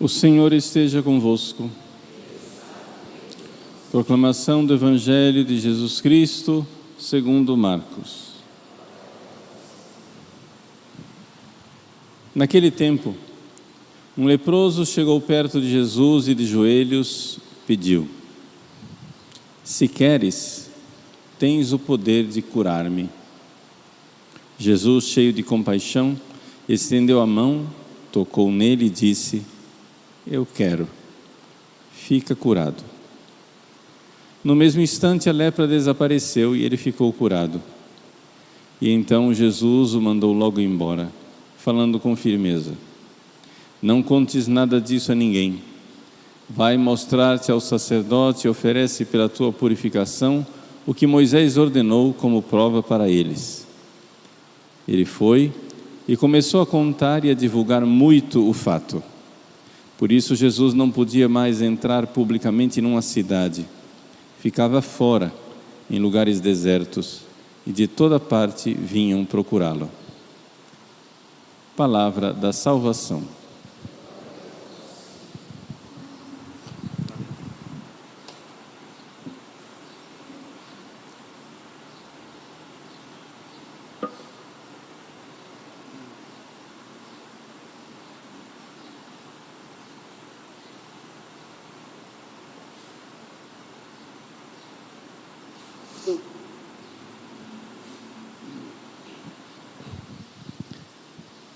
O Senhor esteja convosco. Proclamação do Evangelho de Jesus Cristo, segundo Marcos. Naquele tempo, um leproso chegou perto de Jesus e de joelhos pediu: Se queres, tens o poder de curar-me. Jesus, cheio de compaixão, estendeu a mão, tocou nele e disse: Eu quero, fica curado. No mesmo instante a lepra desapareceu e ele ficou curado. E então Jesus o mandou logo embora, falando com firmeza: Não contes nada disso a ninguém. Vai mostrar-te ao sacerdote e oferece pela tua purificação o que Moisés ordenou como prova para eles. Ele foi e começou a contar e a divulgar muito o fato. Por isso Jesus não podia mais entrar publicamente numa cidade. Ficava fora, em lugares desertos, e de toda parte vinham procurá-lo. Palavra da salvação.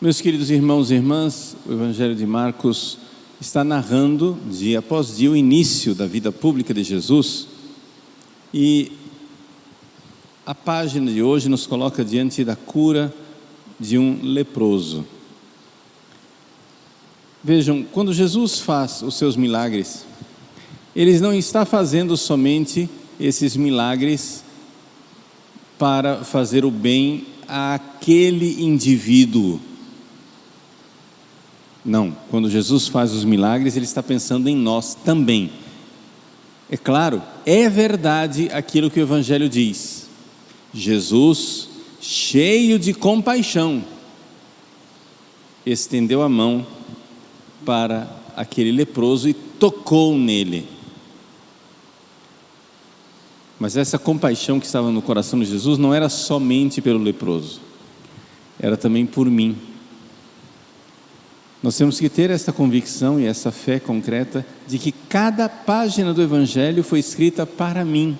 Meus queridos irmãos e irmãs, o Evangelho de Marcos está narrando, dia após dia, o início da vida pública de Jesus. E a página de hoje nos coloca diante da cura de um leproso. Vejam, quando Jesus faz os seus milagres, Ele não está fazendo somente esses milagres para fazer o bem àquele indivíduo. Não, quando Jesus faz os milagres, Ele está pensando em nós também. É claro, é verdade aquilo que o Evangelho diz. Jesus, cheio de compaixão, estendeu a mão para aquele leproso e tocou nele. Mas essa compaixão que estava no coração de Jesus não era somente pelo leproso, era também por mim. Nós temos que ter essa convicção e essa fé concreta de que cada página do Evangelho foi escrita para mim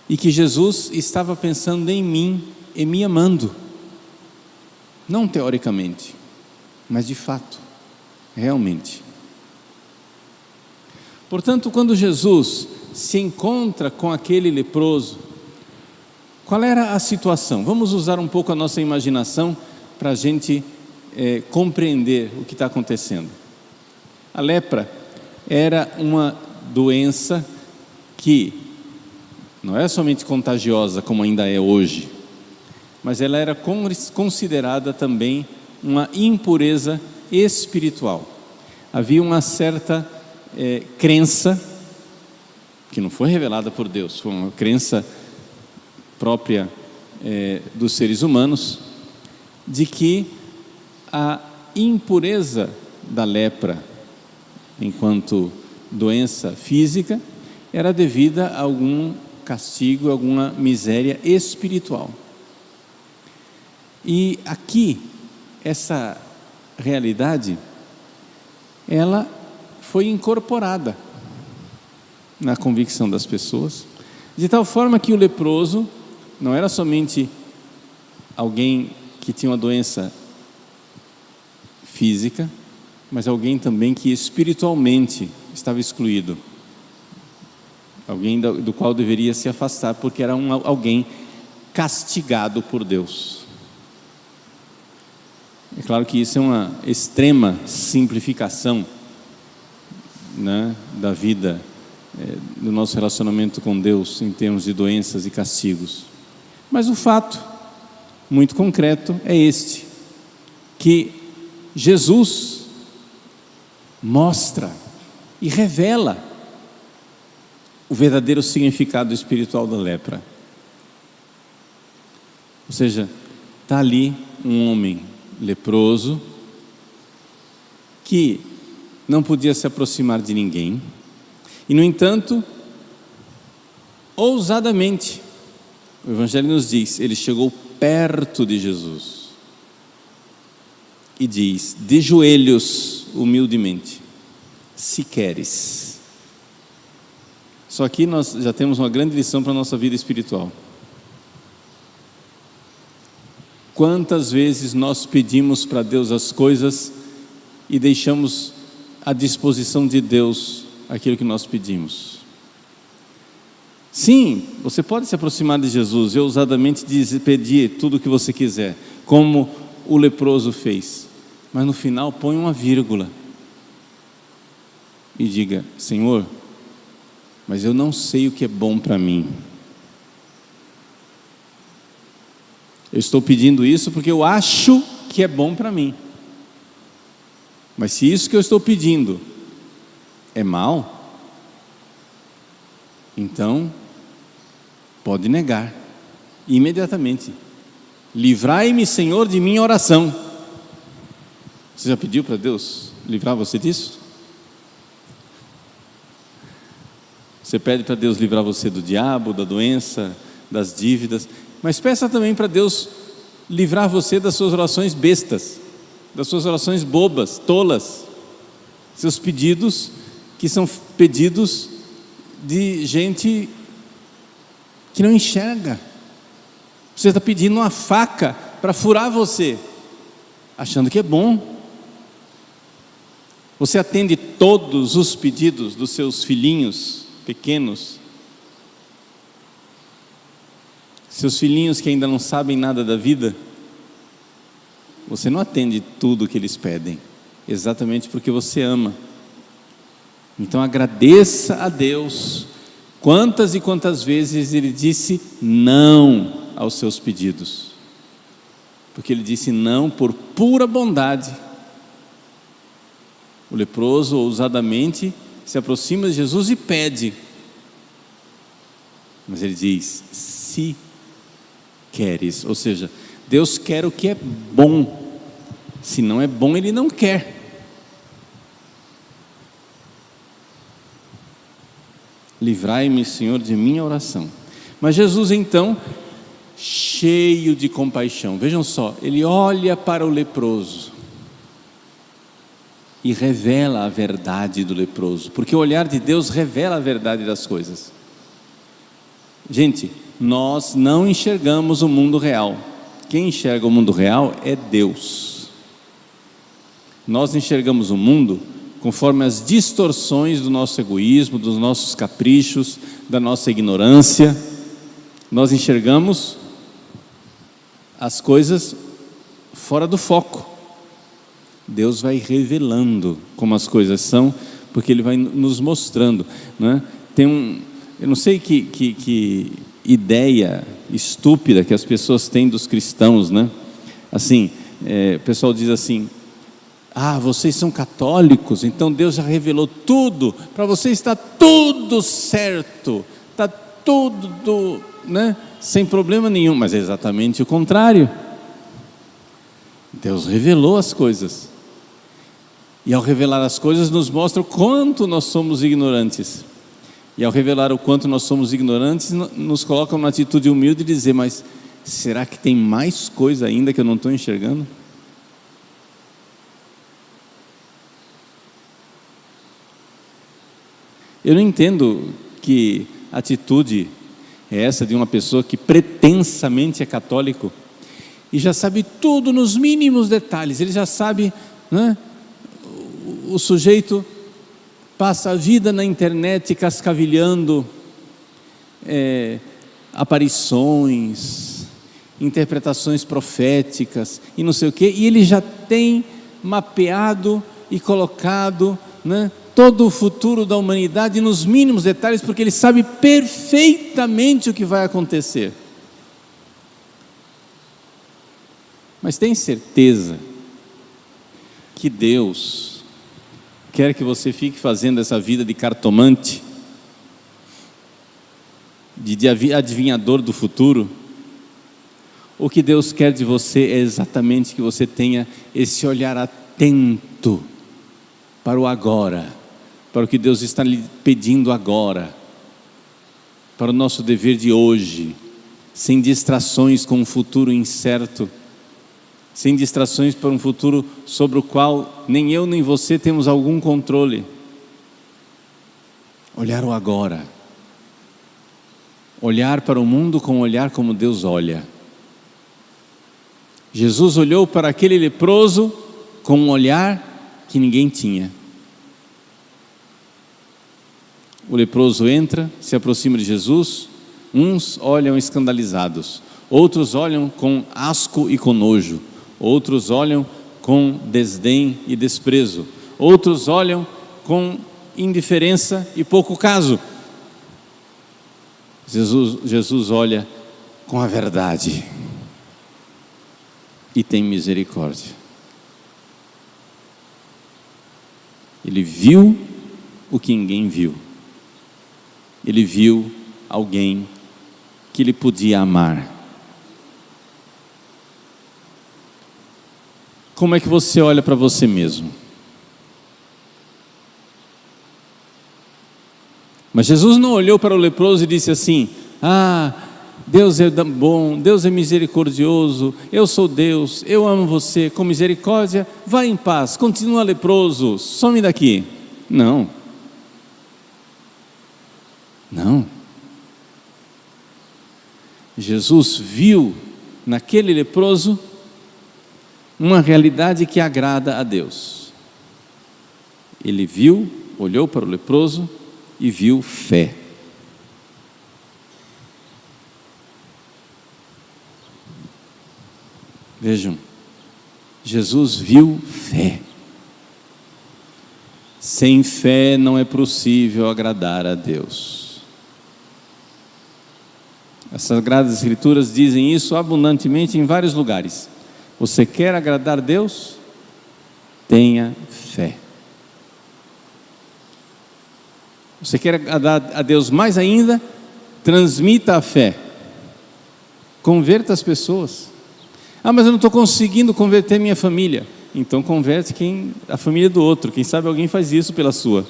e que Jesus estava pensando em mim e me amando, não teoricamente, mas de fato, realmente. Portanto, quando Jesus se encontra com aquele leproso, qual era a situação? Vamos usar um pouco a nossa imaginação para a gente compreender o que está acontecendo. A lepra era uma doença que não era somente contagiosa como ainda é hoje, mas ela era considerada também uma impureza espiritual. Havia uma certa crença que não foi revelada por Deus, foi uma crença própria dos seres humanos, de que a impureza da lepra, enquanto doença física, era devida a algum castigo, alguma miséria espiritual. E aqui, essa realidade, ela foi incorporada na convicção das pessoas, de tal forma que o leproso não era somente alguém que tinha uma doença física, mas alguém também que espiritualmente estava excluído, alguém do qual deveria se afastar, porque era alguém castigado por Deus. É claro que isso é uma extrema simplificação, né, da vida, do nosso relacionamento com Deus em termos de doenças e castigos, mas o fato muito concreto é este, que Jesus mostra e revela o verdadeiro significado espiritual da lepra. Ou seja, está ali um homem leproso que não podia se aproximar de ninguém, e no entanto, ousadamente, o Evangelho nos diz, ele chegou perto de Jesus e diz, de joelhos, humildemente, se queres. Só aqui nós já temos uma grande lição para a nossa vida espiritual. Quantas vezes nós pedimos para Deus as coisas e deixamos à disposição de Deus aquilo que nós pedimos? Sim, você pode se aproximar de Jesus e ousadamente pedir tudo o que você quiser, como o leproso fez, mas no final põe uma vírgula e diga, Senhor, mas eu não sei o que é bom para mim. Eu estou pedindo isso porque eu acho que é bom para mim. Mas se isso que eu estou pedindo é mal, então pode negar imediatamente. Livrai-me, Senhor, de minha oração. Você já pediu para Deus livrar você disso? Você pede para Deus livrar você do diabo, da doença, das dívidas, mas peça também para Deus livrar você das suas orações bestas, das suas orações bobas, tolas, seus pedidos que são pedidos de gente que não enxerga. Você está pedindo uma faca para furar você, achando que é bom. Você atende todos os pedidos dos seus filhinhos pequenos, seus filhinhos que ainda não sabem nada da vida. Você não atende tudo o que eles pedem, exatamente porque você ama. Então agradeça a Deus, quantas e quantas vezes Ele disse não aos seus pedidos, porque Ele disse não por pura bondade. O leproso ousadamente se aproxima de Jesus e pede, mas Ele diz, se queres, ou seja, Deus quer o que é bom, se não é bom Ele não quer. Livrai-me, Senhor, de minha oração. Mas Jesus então, cheio de compaixão, vejam só, Ele olha para o leproso e revela a verdade do leproso, porque o olhar de Deus revela a verdade das coisas. Gente, nós não enxergamos o mundo real. Quem enxerga o mundo real é Deus. Nós enxergamos o mundo conforme as distorções do nosso egoísmo, dos nossos caprichos, da nossa ignorância. Nós enxergamos as coisas fora do foco. Deus vai revelando como as coisas são, porque Ele vai nos mostrando, né? Eu não sei que ideia estúpida que as pessoas têm dos cristãos, né? Assim, o pessoal diz assim, vocês são católicos, então Deus já revelou tudo, para vocês está tudo certo, está tudo, né? Sem problema nenhum, mas é exatamente o contrário. Deus revelou as coisas, e ao revelar as coisas nos mostra o quanto nós somos ignorantes, e ao revelar o quanto nós somos ignorantes, nos coloca numa atitude humilde de dizer, mas será que tem mais coisa ainda que eu não estou enxergando? Eu não entendo que atitude é essa de uma pessoa que pretensamente é católico e já sabe tudo nos mínimos detalhes. Ele já sabe, né? O sujeito passa a vida na internet cascavilhando aparições, interpretações proféticas e não sei o quê, e ele já tem mapeado e colocado, né, todo o futuro da humanidade nos mínimos detalhes, porque ele sabe perfeitamente o que vai acontecer. Mas tem certeza que Deus quer que você fique fazendo essa vida de cartomante, de adivinhador do futuro? O que Deus quer de você é exatamente que você tenha esse olhar atento para o agora, para o que Deus está lhe pedindo agora, para o nosso dever de hoje, sem distrações com um futuro incerto, sem distrações para um futuro sobre o qual nem eu nem você temos algum controle. Olhar o agora, olhar para o mundo com um olhar como Deus olha. Jesus olhou para aquele leproso com um olhar que ninguém tinha. O leproso entra, se aproxima de Jesus, uns olham escandalizados, outros olham com asco e com nojo, outros olham com desdém e desprezo, outros olham com indiferença e pouco caso. Jesus olha com a verdade e tem misericórdia. Ele viu o que ninguém viu. Ele viu alguém que ele podia amar. Como é que você olha para você mesmo? Mas Jesus não olhou para o leproso e disse assim: Deus é bom, Deus é misericordioso, eu sou Deus, eu amo você, com misericórdia, vai em paz, continua leproso, some daqui. Não. Jesus viu naquele leproso uma realidade que agrada a Deus. Ele viu, olhou para o leproso e viu fé. Vejam, Jesus viu fé. Sem fé não é possível agradar a Deus. As Sagradas Escrituras dizem isso abundantemente em vários lugares. Você quer agradar a Deus? Tenha fé. Você quer agradar a Deus mais ainda? Transmita a fé. Converta as pessoas. Mas eu não estou conseguindo converter minha família. Então converte a família do outro. Quem sabe alguém faz isso pela sua.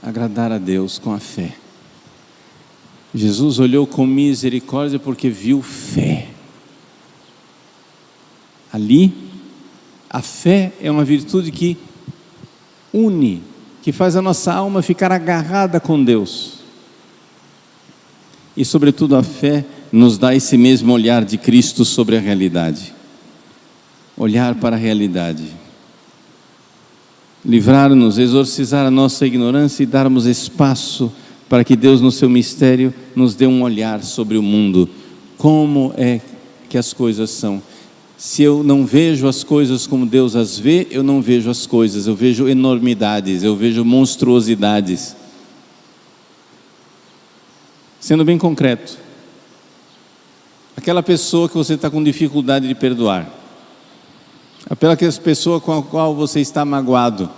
Agradar a Deus com a fé. Jesus olhou com misericórdia porque viu fé. Ali, a fé é uma virtude que une, que faz a nossa alma ficar agarrada com Deus. E sobretudo a fé nos dá esse mesmo olhar de Cristo sobre a realidade. Olhar para a realidade. Livrar-nos, exorcizar a nossa ignorância e darmos espaço para que Deus no seu mistério nos dê um olhar sobre o mundo. Como é que as coisas são? Se eu não vejo as coisas como Deus as vê, eu não vejo as coisas, eu vejo enormidades, eu vejo monstruosidades. Sendo bem concreto, aquela pessoa que você está com dificuldade de perdoar, aquela pessoa com a qual você está magoado,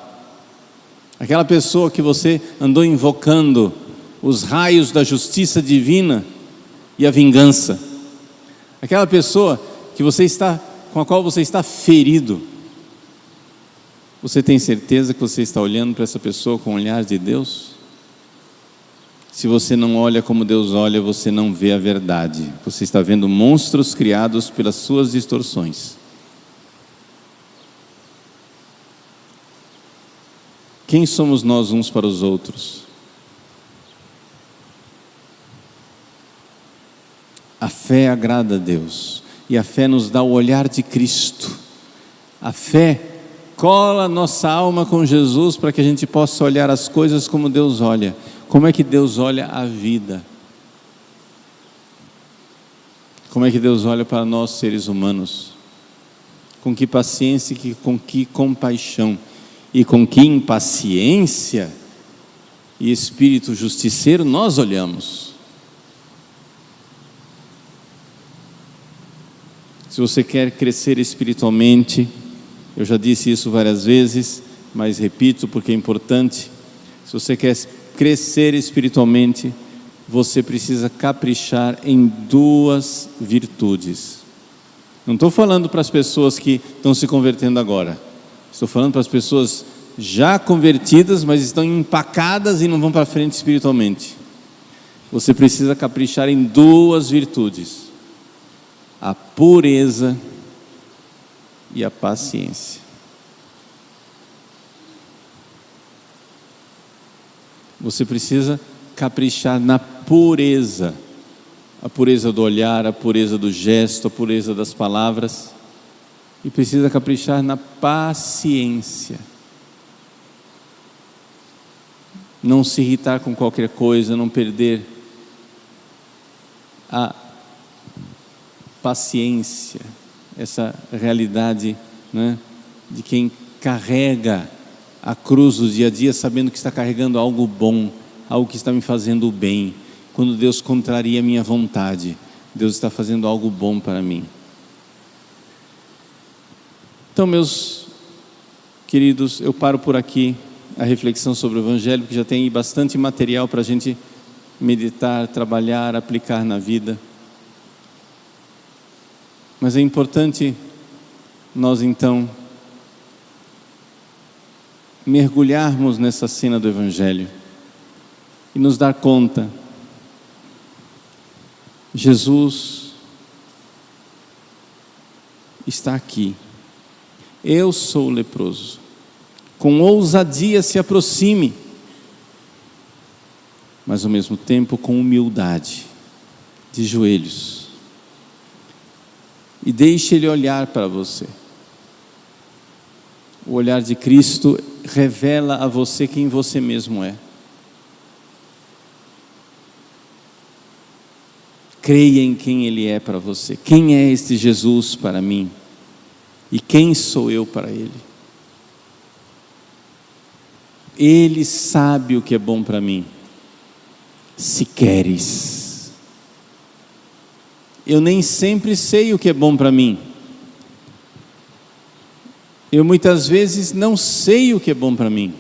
aquela pessoa que você andou invocando os raios da justiça divina e a vingança, aquela pessoa com a qual você está ferido, você tem certeza que você está olhando para essa pessoa com o olhar de Deus? Se você não olha como Deus olha, você não vê a verdade, você está vendo monstros criados pelas suas distorções. Quem somos nós uns para os outros? A fé agrada a Deus, e a fé nos dá o olhar de Cristo. A fé cola nossa alma com Jesus para que a gente possa olhar as coisas como Deus olha. Como é que Deus olha a vida? Como é que Deus olha para nós, seres humanos? Com que paciência, com que compaixão e com que impaciência e espírito justiceiro nós olhamos. Se você quer crescer espiritualmente, eu já disse isso várias vezes, mas repito porque é importante. Se você quer crescer espiritualmente, você precisa caprichar em 2 virtudes. Não estou falando para as pessoas que estão se convertendo agora. Estou falando para as pessoas já convertidas, mas estão empacadas e não vão para frente espiritualmente. Você precisa caprichar em 2 virtudes: a pureza e a paciência. Você precisa caprichar na pureza, a pureza do olhar, a pureza do gesto, a pureza das palavras, e precisa caprichar na paciência. Não se irritar com qualquer coisa, não perder a paciência, essa realidade, né, de quem carrega a cruz do dia a dia, sabendo que está carregando algo bom, algo que está me fazendo bem. Quando Deus contraria a minha vontade, Deus está fazendo algo bom para mim. Então, meus queridos, eu paro por aqui a reflexão sobre o Evangelho, porque já tem bastante material para a gente meditar, trabalhar, aplicar na vida. Mas é importante nós então mergulharmos nessa cena do Evangelho e nos dar conta: Jesus está aqui, eu sou o leproso. Com ousadia se aproxime, mas ao mesmo tempo com humildade, de joelhos, e deixe Ele olhar para você. O olhar de Cristo revela a você quem você mesmo é. Creia em quem Ele é para você. Quem é este Jesus para mim? E quem sou eu para Ele? Ele sabe o que é bom para mim. Se queres. Eu nem sempre sei o que é bom para mim. Eu muitas vezes não sei o que é bom para mim.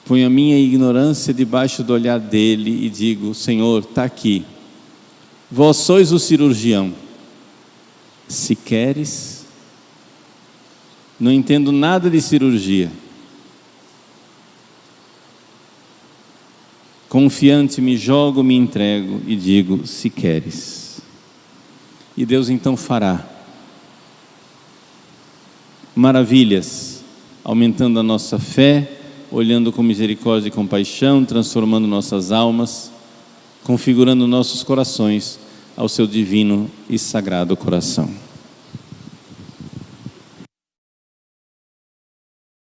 Ponho a minha ignorância debaixo do olhar dele e digo: Senhor, está aqui. Vós sois o cirurgião. Se queres. Não entendo nada de cirurgia. Confiante me jogo, me entrego e digo: se queres. E Deus então fará maravilhas, aumentando a nossa fé, olhando com misericórdia e compaixão, transformando nossas almas, configurando nossos corações ao seu divino e sagrado coração.